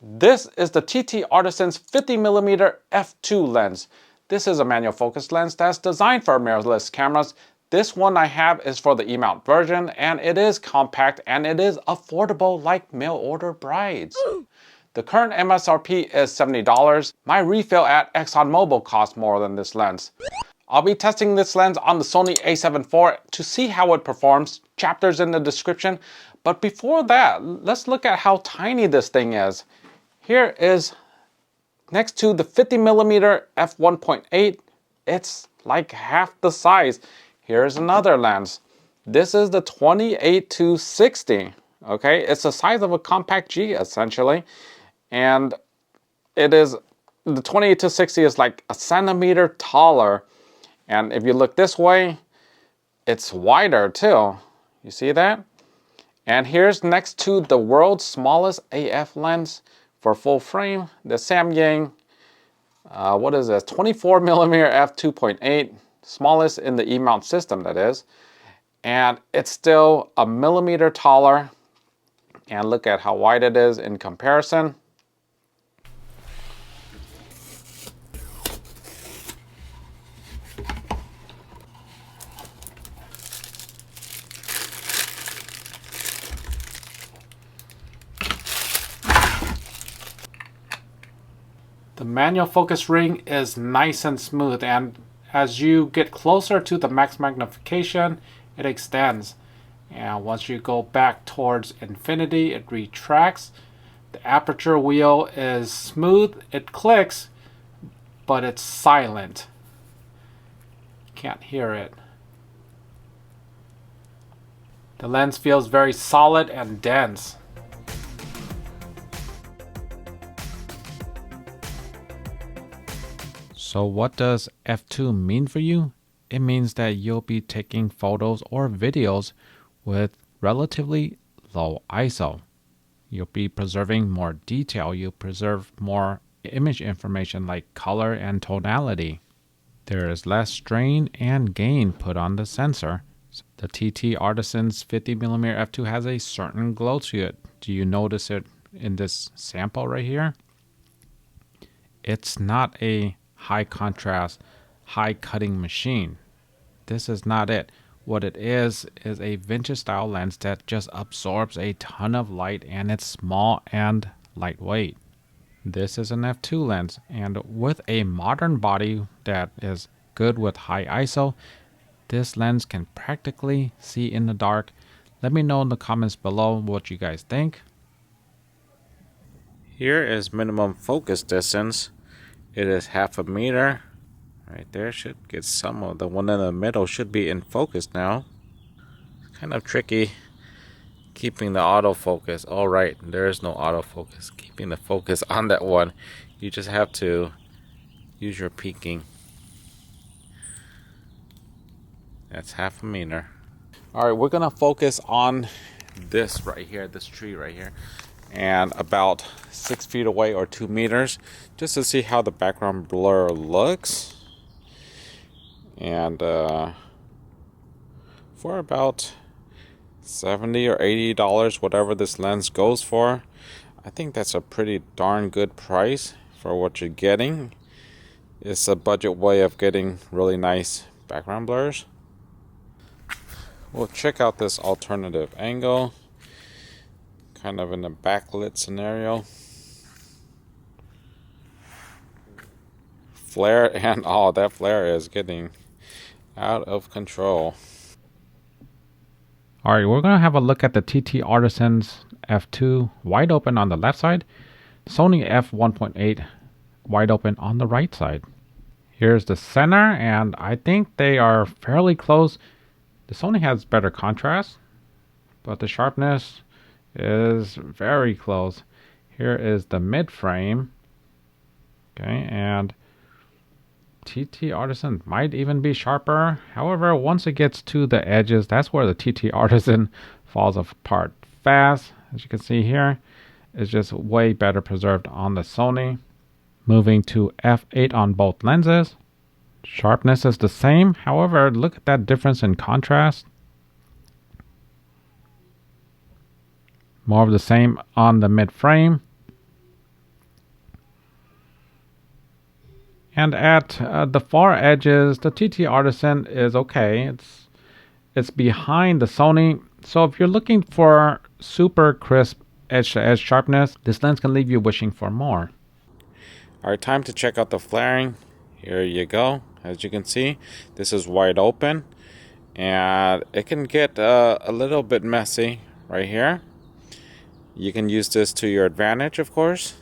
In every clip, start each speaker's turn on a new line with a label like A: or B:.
A: This is the TT Artisan's 50mm f2 lens. This is a manual focus lens that's designed for mirrorless cameras. This one I have is for the E-mount version, and it is compact and it is affordable like mail order brides. The current MSRP is $70. My refill at ExxonMobil costs more than this lens. I'll be testing this lens on the Sony a7 IV to see how it performs. Chapters in the description. But before that, let's look at how tiny this thing is. Here is next to the 50mm f1.8. It's like half the size. Here's another lens. This is the 28-60. Okay, it's the size of a compact G essentially. And it is, the 28-60 is like a centimeter taller. And if you look this way, it's wider too. You see that? And here's next to the world's smallest AF lens for full frame, the Samyang, what is this? 24mm f2.8, smallest in the E-mount system, that is. And it's still a millimeter taller. And look at how wide it is in comparison. The manual focus ring is nice and smooth, and as you get closer to the max magnification, it extends. And once you go back towards infinity, it retracts. The aperture wheel is smooth, it clicks, but it's silent. Can't hear it. The lens feels very solid and dense. So what does f2 mean for you? It means that you'll be taking photos or videos with relatively low ISO. You'll be preserving more detail. You'll preserve more image information like color and tonality. There is less strain and gain put on the sensor. The TT Artisan's 50mm f2 has a certain glow to it. Do you notice it in this sample right here? It's not a high contrast, high cutting machine. This is not it. What it is a vintage style lens that just absorbs a ton of light, and it's small and lightweight. This is an f2 lens, and with a modern body that is good with high ISO, this lens can practically see in the dark. Let me know in the comments below what you guys think. Here is minimum focus distance. It is 0.5 meter. Right there should get some of the one in the middle should be in focus now. It's kind of tricky keeping the autofocus. All right, there is no autofocus. Keeping the focus on that one. You just have to use your peaking. That's 0.5 meter. All right, we're gonna focus on this right here, this tree right here, and about 6 feet away or 2 meters, just to see how the background blur looks. And for about $70 or $80, whatever this lens goes for, I think that's a pretty darn good price for what you're getting. It's a budget way of getting really nice background blurs. We'll check out this alternative angle, kind of in a backlit scenario. Flare, and oh, that flare is getting out of control. All right, we're going to have a look at the TT Artisan's f2 wide open on the left side, Sony f1.8 wide open on the right side. Here's the center, and I think they are fairly close. The Sony has better contrast, but the sharpness is very close. Here is the mid frame. Okay, and TT Artisan might even be sharper. However, once it gets to the edges, that's where the TT Artisan falls apart fast. As you can see here, it's just way better preserved on the Sony. Moving to f8 on both lenses. Sharpness is the same. However, look at that difference in contrast. More of the same on the mid frame. And at the far edges, the TT Artisan is okay. It's behind the Sony. So if you're looking for super crisp edge-to-edge sharpness, this lens can leave you wishing for more. Alright, time to check out the flaring. Here you go. As you can see, this is wide open. And it can get a little bit messy right here. You can use this to your advantage, of course.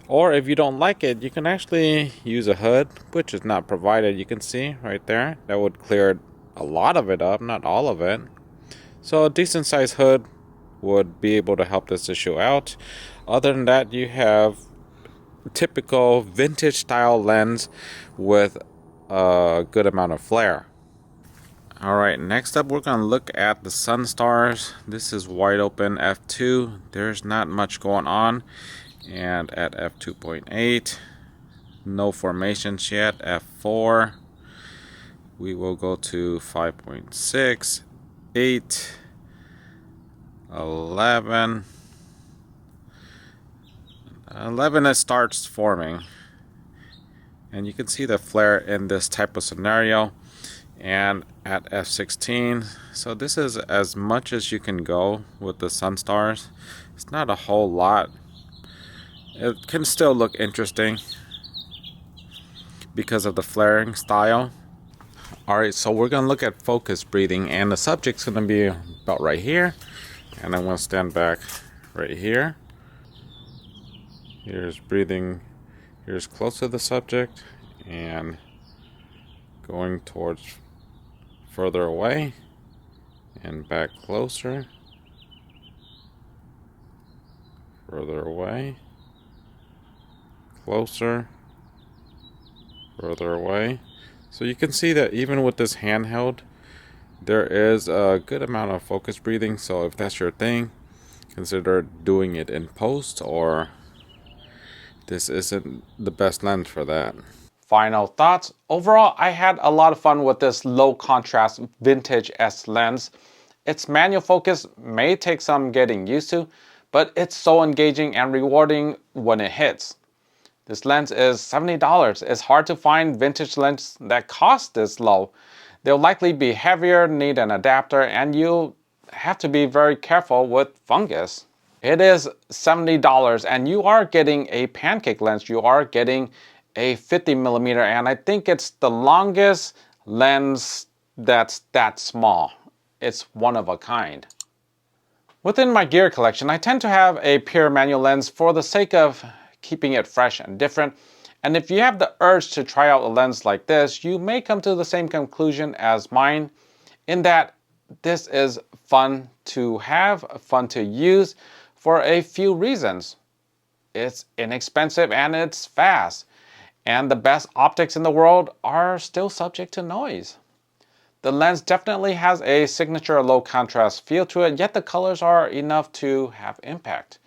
A: Or if you don't like it, you can actually use a hood, which is not provided. You can see right there. That would clear a lot of it up, not all of it. So a decent sized hood would be able to help this issue out. Other than that, you have typical vintage style lens with a good amount of flare. Alright, next up we're going to look at the Sun Stars. This is wide open f2. There's not much going on. And at f2.8, no formations yet. f4, we will go to 5.6, 8, 11. 11 it starts forming. And you can see the flare in this type of scenario. And at f16, so this is as much as you can go with the Sun Stars. It's not a whole lot. It can still look interesting because of the flaring style. Alright, so we're going to look at focus breathing, and the subject's going to be about right here. And I'm going to stand back right here. Here's breathing, here's close to the subject, and going towards further away and back closer, further away, closer, further away. So you can see that even with this handheld, there is a good amount of focus breathing. So if that's your thing, consider doing it in post, or this isn't the best lens for that. Final thoughts. Overall, I had a lot of fun with this low contrast vintage S lens. Its manual focus may take some getting used to, but it's so engaging and rewarding when it hits. This lens is $70. It's hard to find vintage lenses that cost this low. They'll likely be heavier, need an adapter, and you'll have to be very careful with fungus. It is $70 and you are getting a pancake lens. You are getting a 50mm, and I think it's the longest lens that's that small. It's one of a kind. Within my gear collection, I tend to have a pure manual lens for the sake of keeping it fresh and different. And if you have the urge to try out a lens like this, you may come to the same conclusion as mine, in that this is fun to have, fun to use for a few reasons. It's inexpensive and it's fast. And the best optics in the world are still subject to noise. The lens definitely has a signature low contrast feel to it, yet the colors are enough to have impact.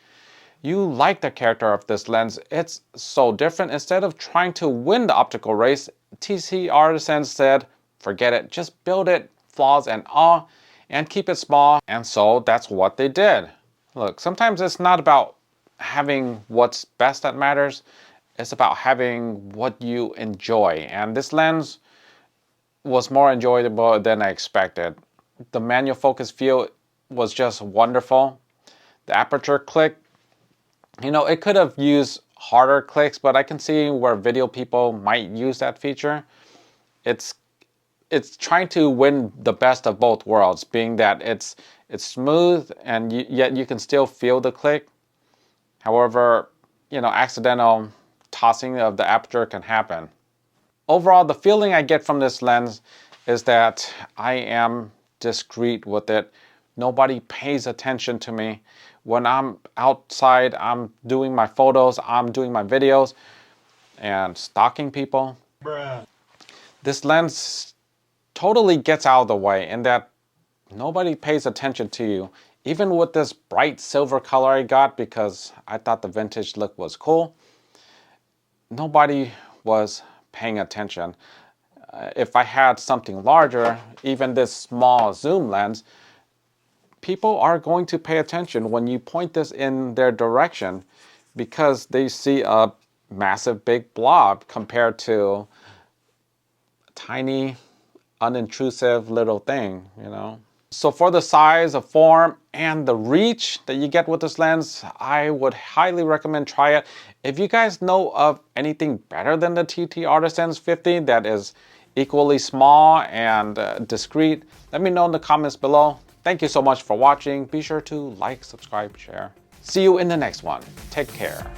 A: You like the character of this lens. It's so different. Instead of trying to win the optical race, TT Artisan said, forget it, just build it, flaws and all, and keep it small. And so that's what they did. Look, sometimes it's not about having what's best that matters. It's about having what you enjoy. And this lens was more enjoyable than I expected. The manual focus feel was just wonderful. The aperture click, it could have used harder clicks, but I can see where video people might use that feature. It's trying to win the best of both worlds, being that it's smooth and yet you can still feel the click. However, accidental tossing of the aperture can happen. Overall, the feeling I get from this lens is that I am discreet with it. Nobody pays attention to me. When I'm outside, I'm doing my photos, I'm doing my videos, and stalking people. Bruh. This lens totally gets out of the way in that nobody pays attention to you. Even with this bright silver color I got because I thought the vintage look was cool, nobody was paying attention. If I had something larger, even this small zoom lens, people are going to pay attention when you point this in their direction because they see a massive big blob compared to a tiny, unintrusive little thing, you know. So for the size, the form, and the reach that you get with this lens, I would highly recommend try it. If you guys know of anything better than the TT Artisan's 50 that is equally small and discreet, let me know in the comments below. Thank you so much for watching. Be sure to like, subscribe, share. See you in the next one. Take care.